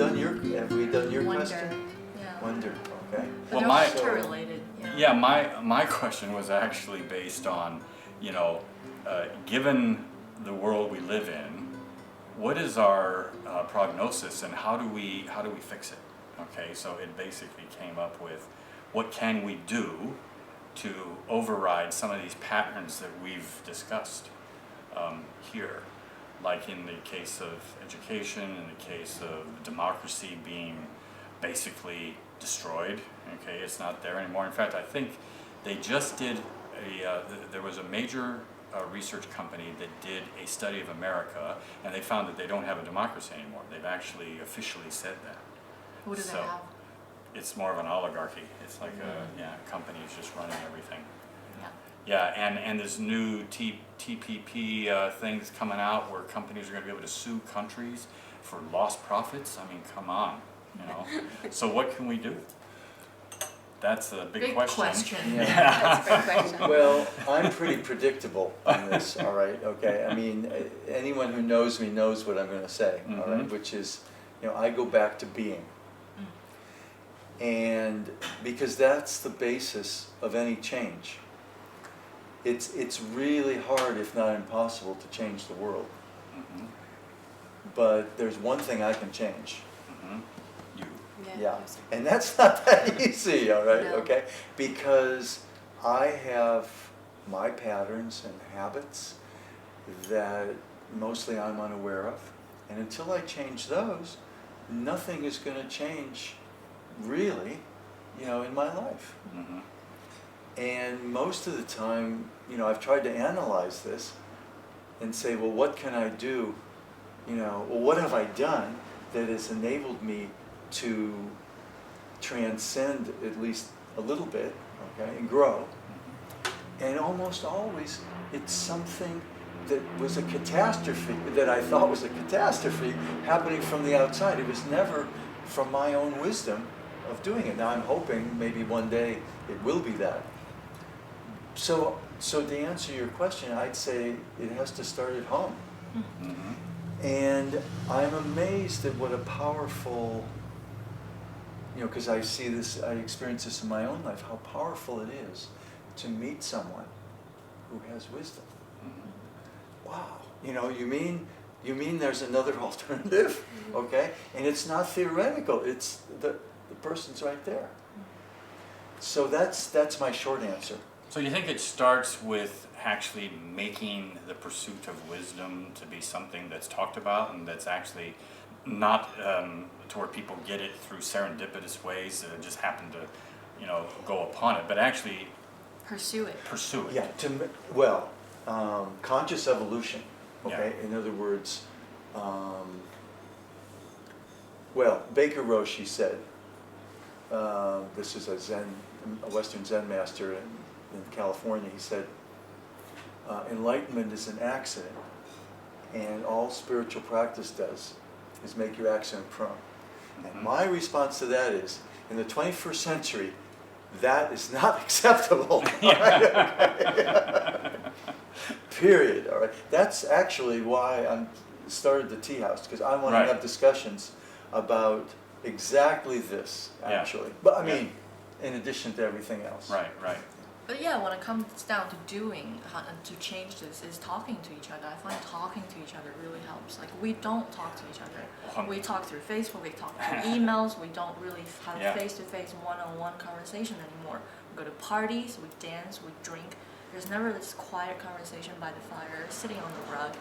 done your question? Yeah. Wonder, okay. But Well, they're my- interrelated. Yeah, my question was actually based on, given the world we live in, what is our prognosis and how do we fix it? Okay, so it basically came up with what can we do to override some of these patterns that we've discussed here, like in the case of education, in the case of democracy being basically destroyed. Okay, it's not there anymore. In fact, I think they just did there was a major research company that did a study of America, and they found that they don't have a democracy anymore. They've actually officially said that. Who do they have? It's more of an oligarchy. It's like companies just running everything. Yeah. Yeah, and there's new TPP things coming out where companies are going to be able to sue countries for lost profits. I mean, come on, So what can we do? That's a big question. Yeah. That's a great question. Well, I'm pretty predictable on this, all right, okay? I mean, anyone who knows me knows what I'm going to say, all right? Which is, I go back to being. And because that's the basis of any change. It's really hard, if not impossible, to change the world. But there's one thing I can change. You. Yeah, and that's not that easy, all right, No. okay? Because I have my patterns and habits that mostly I'm unaware of. And until I change those, nothing is going to change really, in my life. And most of the time, I've tried to analyze this and say, well, what can I do? What have I done that has enabled me to transcend at least a little bit, okay, and grow? And almost always, it's something that was a catastrophe, that I thought was a catastrophe happening from the outside. It was never from my own wisdom of doing it. Now I'm hoping maybe one day it will be that. So to answer your question, I'd say it has to start at home. And I'm amazed at what a powerful, because I see this, I experience this in my own life, how powerful it is to meet someone who has wisdom. Wow, you mean there's another alternative, okay? And it's not theoretical, it's the person's right there. So that's my short answer. So you think it starts with actually making the pursuit of wisdom to be something that's talked about and that's actually not to where people get it through serendipitous ways that just happen to, go upon it, but actually Pursue it. Yeah, conscious evolution, okay? Yeah. In other words, Baker Roshi said, this is a Western Zen master in California, he said, enlightenment is an accident, and all spiritual practice does is make you accident prone. And my response to that is, in the 21st century, that is not acceptable. All right? Okay. Period. All right. That's actually why I started the Teahouse, because I want to have discussions about exactly this, actually. But I mean, in addition to everything else. Right. But yeah, when it comes down to doing, to change this, is talking to each other. I find talking to each other really helps. Like, we don't talk to each other. We talk through Facebook, we talk through emails, we don't really have face-to-face, one-on-one conversation anymore. We go to parties, we dance, we drink. There's never this quiet conversation by the fire, sitting on the rug.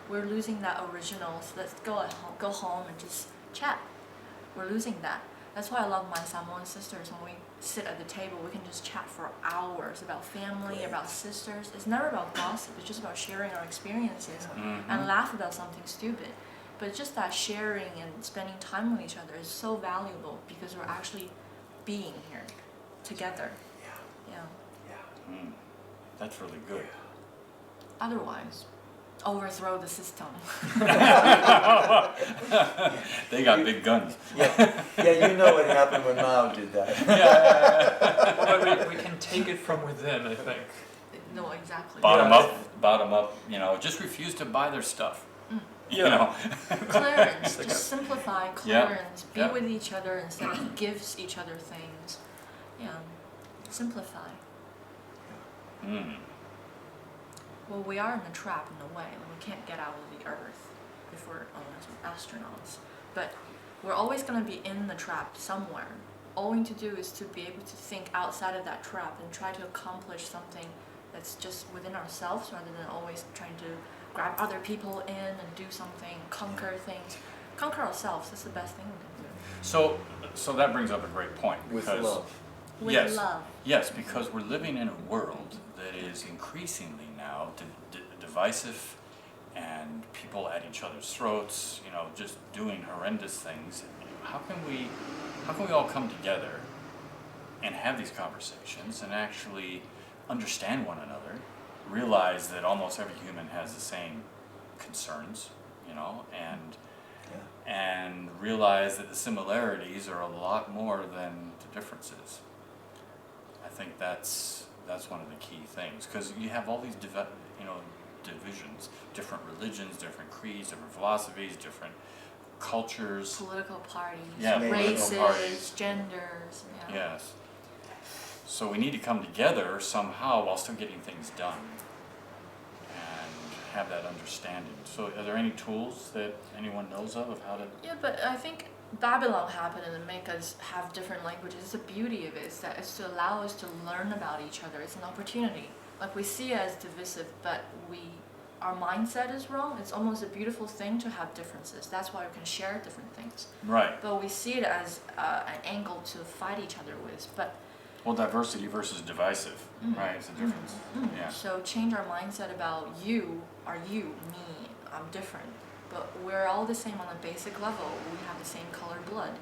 We're losing that original, so let's go home and just chat. We're losing that. That's why I love my Samoan sisters. When we sit at the table, we can just chat for hours about family, about sisters. It's never about gossip. It's just about sharing our experiences and laugh about something stupid. But just that sharing and spending time with each other is so valuable because we're actually being here together. Yeah. That's really good. Otherwise, overthrow the system. They got big guns. Yeah, you know what happened when Mao did that. Well, but we can take it from within, I think. No, exactly. Bottom up, just refuse to buy their stuff. Clarence, just simplify simplify Yeah. clearance, be Yeah. with each other instead of gives each other things. Yeah, simplify. Mm. Well, we are in a trap in a way. Like, we can't get out of the earth if we're astronauts. But we're always going to be in the trap somewhere. All we need to do is to be able to think outside of that trap and try to accomplish something that's just within ourselves rather than always trying to grab other people in and do something, conquer things. Conquer ourselves, that's the best thing we can do. So that brings up a great point. With because- love. With Yes. love. Yes, because we're living in a world that is increasingly now divisive, and people at each other's throats, just doing horrendous things. How can we all come together and have these conversations and actually understand one another, realize that almost every human has the same concerns, and Yeah. and realize that the similarities are a lot more than the differences. I think that's one of the key things, because you have all these divisions, different religions, different creeds, different philosophies, different cultures. Political parties, Yeah, political races, parties. genders. Yeah. Yes. So we need to come together somehow while still getting things done and have that understanding. So are there any tools that anyone knows of how to? Yeah, but I think Babylon happened and it make us have different languages. It's the beauty of it, is that it's to allow us to learn about each other. It's an opportunity. Like, we see it as divisive, but our mindset is wrong. It's almost a beautiful thing to have differences. That's why we can share different things. Right. But we see it as an angle to fight each other with. But Well, diversity versus divisive, right? It's a difference. Yeah. so change our mindset about you, are you, me, I'm different. But we're all the same on a basic level. We have the same colored blood.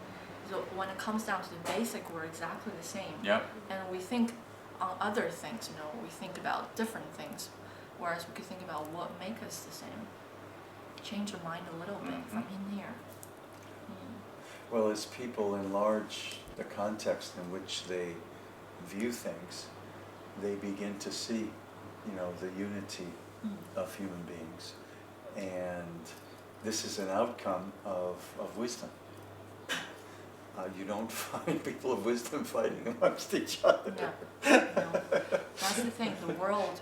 So when it comes down to the basic, we're exactly the same. Yep. And we think on other things, we think about different things. Whereas we could think about what makes us the same. Change your mind a little bit from in here. Well, as people enlarge the context in which they view things, they begin to see, the unity of human beings. And this is an outcome of wisdom. You don't find people of wisdom fighting amongst each other. Yeah. That's the thing. The world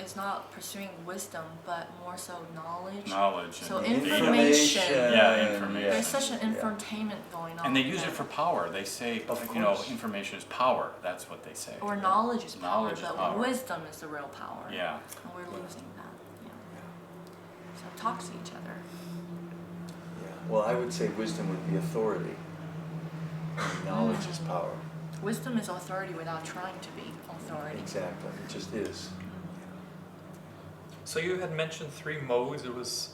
is not pursuing wisdom, but more so knowledge. Knowledge. So and information. Yeah, information. There's such an infotainment going on. And they use it for power. They say, Of course. information is power. That's what they say. Or knowledge is power, Knowledge is but power. wisdom is the real power. Yeah. And we're losing that. Yeah. So talk to each other. Yeah. Well, I would say wisdom would be authority. And knowledge is power. Wisdom is authority without trying to be authority. Exactly. It just is. So you had mentioned 3 modes. It was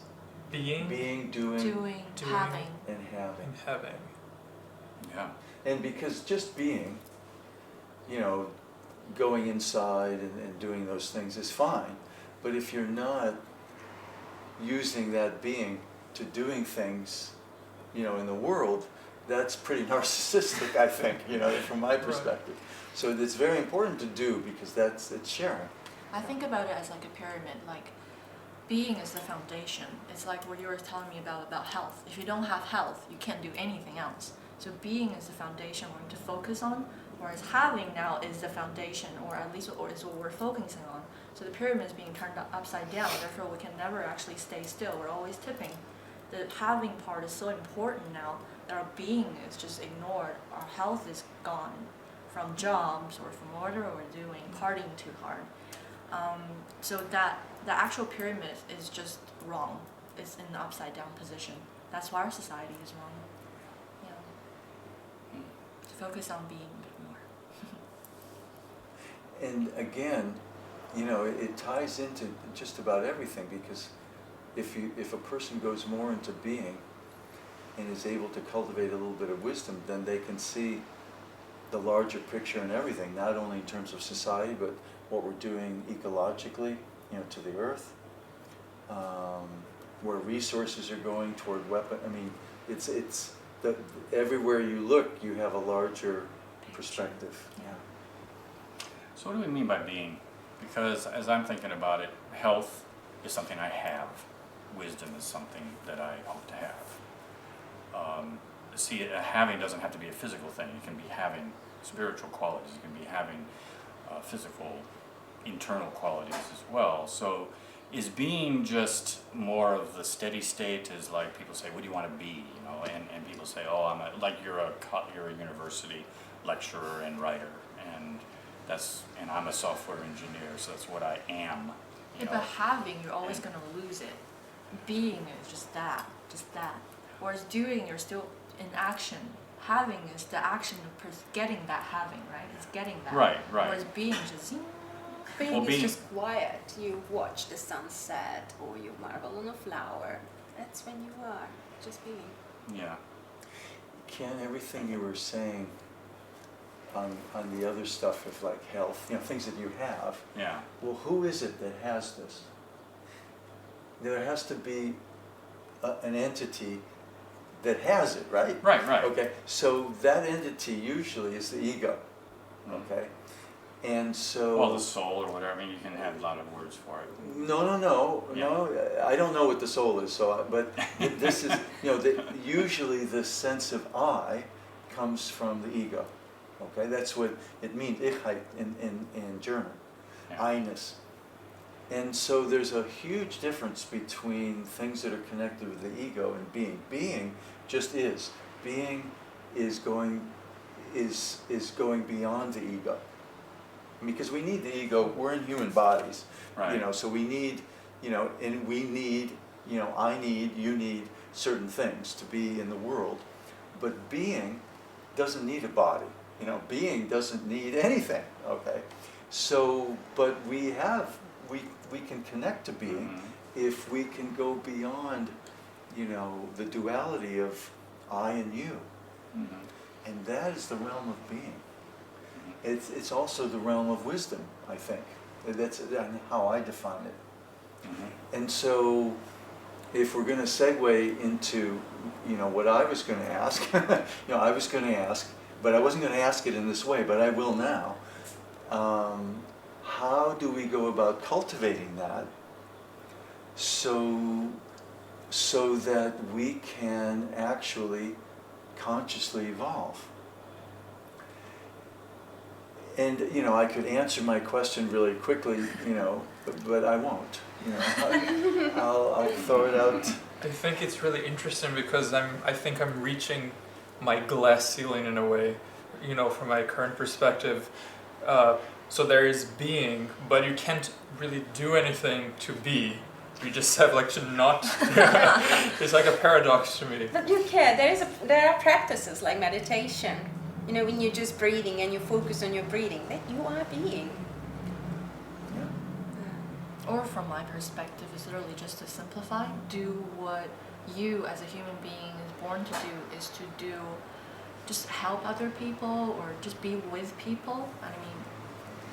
being, Being, doing, Doing, Doing. having. and having. and having. Yeah. And because just being, going inside and doing those things is fine. But if you're not using that being to doing things, in the world, that's pretty narcissistic, I think, from my perspective. So it's very important to do, because it's sharing. I think about it as like a pyramid. Like, being is the foundation. It's like what you were telling me about health. If you don't have health, you can't do anything else. So being is the foundation we're going to focus on, whereas having now is the foundation, or at least is what we're focusing on. So the pyramid is being turned upside down, therefore we can never actually stay still. We're always tipping. The having part is so important now that our being is just ignored. Our health is gone from jobs or from whatever we're doing, partying too hard. So that the actual pyramid is just wrong. It's in the upside down position. That's why our society is wrong. To focus on being a bit more. And again, it ties into just about everything, because if a person goes more into being and is able to cultivate a little bit of wisdom, then they can see the larger picture and everything, not only in terms of society, but what we're doing ecologically, to the earth, where resources are going toward weapon. I mean, it's everywhere you look, you have a larger perspective. Yeah. So what do we mean by being? Because as I'm thinking about it, health is something I have. Wisdom is something that I hope to have. see, a having doesn't have to be a physical thing. It can be having spiritual qualities. It can be having physical, internal qualities as well. So is being just more of the steady state? Is like people say, what do you want to be? You know, and people say, oh, like you're a university lecturer and writer, and I'm a software engineer, so that's what I am. Yeah, but having, you're always gonna lose it. Being is just that. Whereas doing, you're still in action. Having is the action of getting that having, right? It's getting that. Right. Whereas being just Being is just quiet. You watch the sunset or you marvel on a flower. That's when you are just being. Yeah. Ken, everything you were saying on the other stuff of like health, you know, things that you have. Yeah. Well, who is it that has this? There has to be an entity that has it, right? Right. Okay, so that entity usually is the ego. Okay, and so. Well, the soul or whatever. I mean, you can have a lot of words for it. No. I don't know what the soul is. But this is, you know, usually the sense of I comes from the ego. Okay, that's what it means. Ich in German, Yeah. Einess. And so there's a huge difference between things that are connected with the ego and being. Being just is. Being is going beyond the ego. Because we need the ego. We're in human bodies. Right. You know, so we need, you know, and we need, you know, I need, you need certain things to be in the world. But being doesn't need a body. You know, being doesn't need anything. Okay. So, but we can connect to being if we can go beyond, you know, the duality of I and you. And that is the realm of being. It's also the realm of wisdom, I think. That's how I define it. And so, if we're going to segue into, you know, what I was going to ask, you know, I was going to ask, but I wasn't going to ask it in this way, but I will now. How do we go about cultivating that so that we can actually consciously evolve? And, you know, I could answer my question really quickly, you know, but I won't. You know, I'll throw it out. I think it's really interesting because I think I'm reaching my glass ceiling in a way, you know, from my current perspective. So there is being, but you can't really do anything to be. You just have like to not. It's like a paradox to me. But you can. There are practices like meditation. You know, when you're just breathing and you focus on your breathing, that you are being. Or from my perspective, it's literally just to simplify. Do what you as a human being is born to do, is to do, just help other people or just be with people. I mean,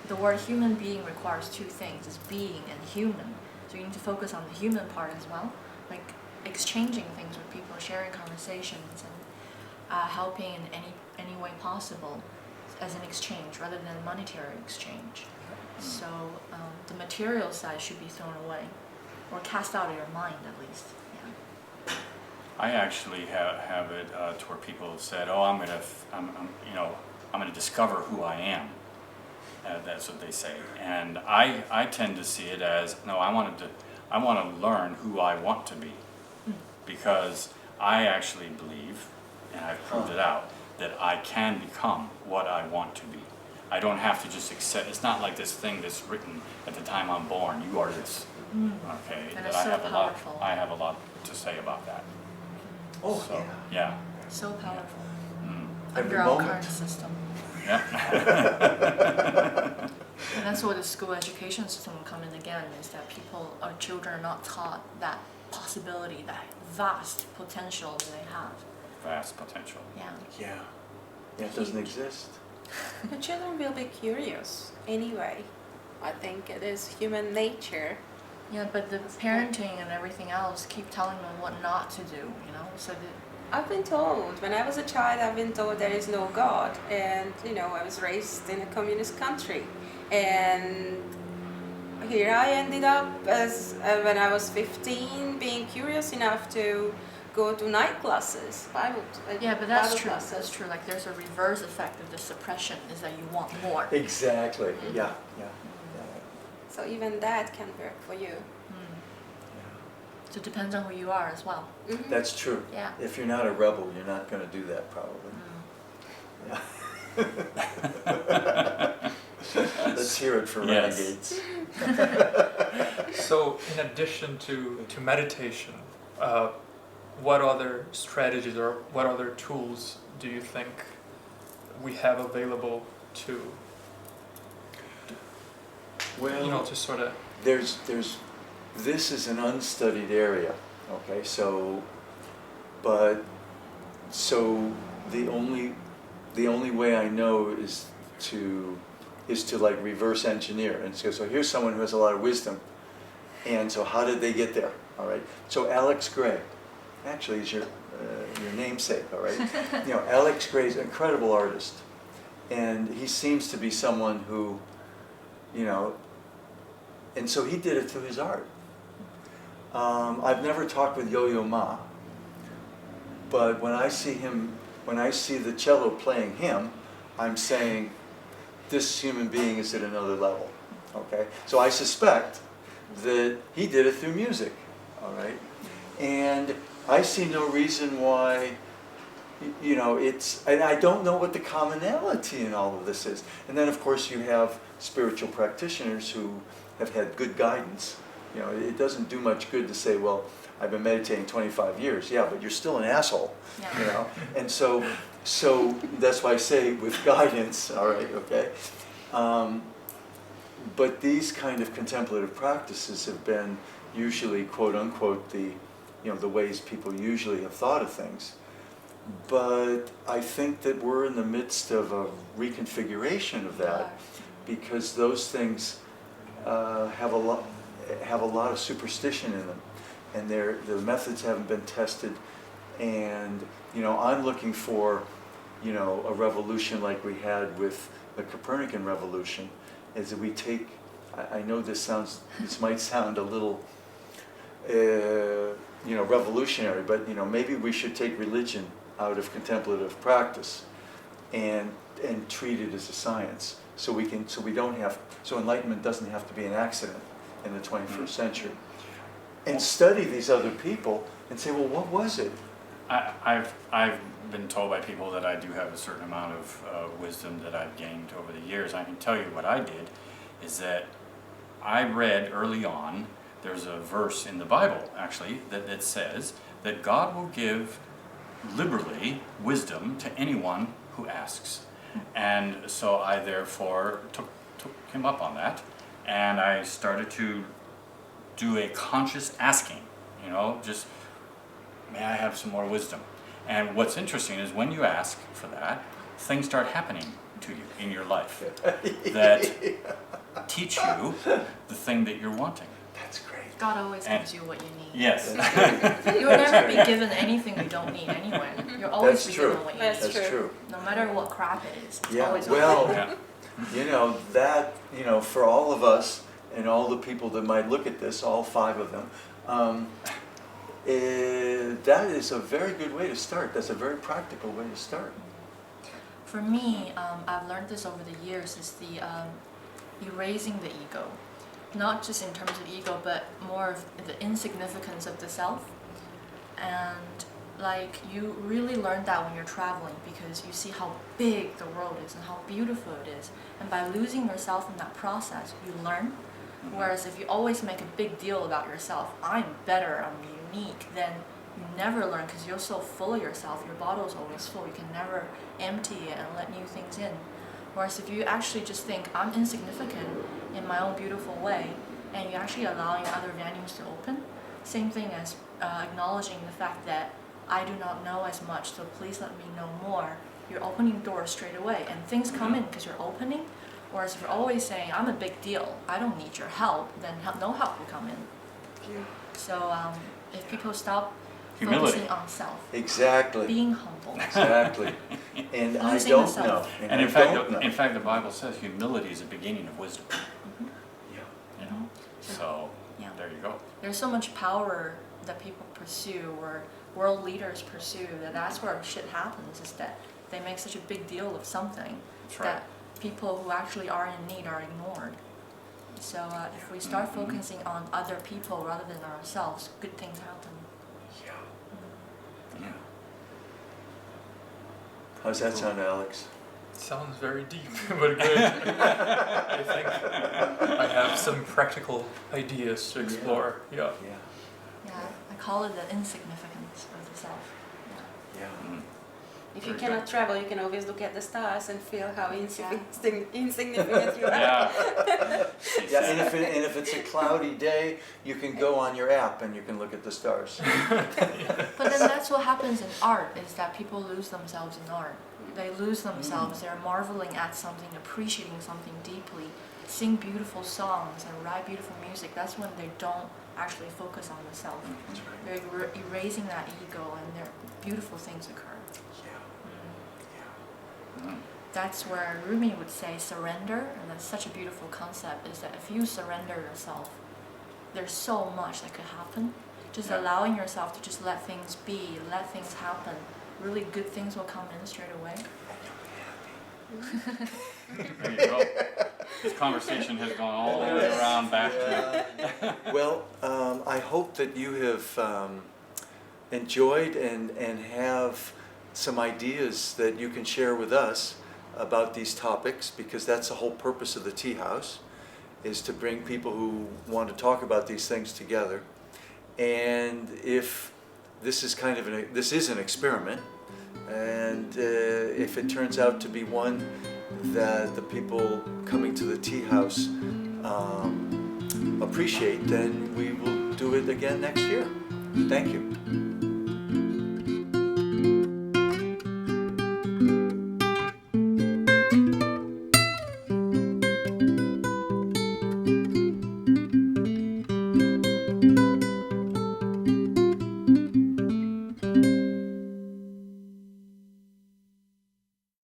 the word human being requires two things, is being and human. So you need to focus on the human part as well, like exchanging things with people, sharing conversations, and helping in any way possible as an exchange rather than monetary exchange. So the material side should be thrown away or cast out of your mind at least. Yeah. I actually have it to where people have said, "Oh, I'm gonna discover who I am." That's what they say, and I tend to see it as, no, I want to learn who I want to be, because I actually believe, and I've proved it out, that I can become what I want to be. I don't have to just accept. It's not like this thing that's written at the time I'm born. You are this. Okay. And that it's I so have powerful. I have a lot to say about that. Oh, So, yeah. So powerful. Every Under our moment. current system. Yeah. And that's where the school education system will come in again, is that our children are not taught that possibility, that vast potential that they have. Vast potential. Yeah. Yeah, it doesn't exist. The children will be curious anyway. I think it is human nature. Yeah, but the parenting and everything else keep telling them what not to do, you know? So that I've been told, when I was a child, I've been told there is no God. And, you know, I was raised in a communist country. And here I ended up as when I was 15, being curious enough to go to night classes, Yeah, but that's Bible true. classes. That's true. Like there's a reverse effect of the suppression is that you want more. Exactly. Yeah. So even that can work for you. So it depends on who you are as well. Mhm. That's true. Yeah. If you're not a rebel, you're not going to do that probably. Yeah. Let's hear it for Yes. renegades. So, in addition to meditation, what other strategies or what other tools do you think we have available to, Well, to sort of... there's this is an unstudied area, okay? So the only way I know is to like reverse engineer and so here's someone who has a lot of wisdom, and so how did they get there? All right. So Alex Gray, actually, is your namesake. All right. Alex Gray's an incredible artist, and he seems to be someone who, and so he did it through his art. I've never talked with Yo-Yo Ma, but when I see the cello playing him, I'm saying, this human being is at another level, okay? So I suspect that he did it through music, all right? And I see no reason why, and I don't know what the commonality in all of this is. And then of course you have spiritual practitioners who have had good guidance. It doesn't do much good to say, well, I've been meditating 25 years. Yeah, but you're still an asshole, Yeah. And so that's why I say with guidance, all right, okay? But these kind of contemplative practices have been usually, quote unquote, the ways people usually have thought of things. But I think that we're in the midst of a reconfiguration of that, because those things have a lot of superstition in them, and the methods haven't been tested. And I'm looking for a revolution like we had with the Copernican revolution, is that we take, I know this might sound a little revolutionary, but maybe we should take religion out of contemplative practice and treat it as a science, so enlightenment doesn't have to be an accident in the 21st century, and study these other people and say, well, what was it? I've been told by people that I do have a certain amount of wisdom that I've gained over the years. I can tell you what I did is that I read early on, there's a verse in the Bible actually that says that God will give liberally wisdom to anyone who asks. And so I therefore took him up on that, and I started to do a conscious asking, just, may I have some more wisdom? And what's interesting is when you ask for that, things start happening to you in your life that teach you the thing that you're wanting. That's great. God always gives you what you need. Yes. You will never be given anything you don't need anyway. You'll always be given what you That's need. That's true. No matter what crap it is. It's Yeah, always well, Yeah. that, for all of us and all the people that might look at this, all 5 of them, that is a very good way to start. That's a very practical way to start. For me, I've learned this over the years, is the erasing the ego. Not just in terms of ego, but more of the insignificance of the self. And like you really learn that when you're traveling, because you see how big the world is and how beautiful it is. And by losing yourself in that process, you learn. Whereas if you always make a big deal about yourself, I'm better, I'm unique, then you never learn, because you're so full of yourself, your bottle's always full, you can never empty it and let new things in. Whereas if you actually just think, I'm insignificant in my own beautiful way, and you're actually allowing other venues to open, same thing as acknowledging the fact that I do not know as much, so please let me know more. You're opening doors straight away, and things come in because you're opening. Whereas if you're always saying, I'm a big deal, I don't need your help, then no help will come in. So if people stop Humility. focusing on self, Exactly. being humble, Exactly. And I Losing don't the self. know. And I in don't know. fact, the Bible says humility is the beginning of wisdom. Yeah. So Yeah. there you go. There's so much power that people pursue, or world leaders pursue. That's where shit happens, is that they make such a big deal of something That's right. that people who actually are in need are ignored. So if we start focusing on other people rather than ourselves, good things happen. Yeah. How's that sound, Alex? Sounds very deep, but good. I think I have some practical ideas to explore. Yeah. Yeah. Yeah, I call it the insignificance of the self. Yeah. If you Very cannot good. travel, you can always look at the stars and feel how insignificant you are. Yeah, and if it's a cloudy day, you can go on your app and you can look at the stars. But then that's what happens in art, is that people lose themselves in art. They lose themselves, they're marveling at something, appreciating something deeply, sing beautiful songs and write beautiful music. That's when they don't actually focus on the self. That's right. They're erasing that ego and their beautiful things occur. Mm. That's where Rumi would say surrender, and that's such a beautiful concept, is that if you surrender yourself, there's so much that could happen. Just allowing yourself to just let things be, let things happen. Really good things will come in straight away. There you go. This conversation has gone all the way around back to Well, I hope that you have enjoyed and have some ideas that you can share with us about these topics, because that's the whole purpose of the Tea House, is to bring people who want to talk about these things together. And if this is kind of this is an experiment, and if it turns out to be one that the people coming to the Tea House appreciate, then we will do it again next year. Thank you.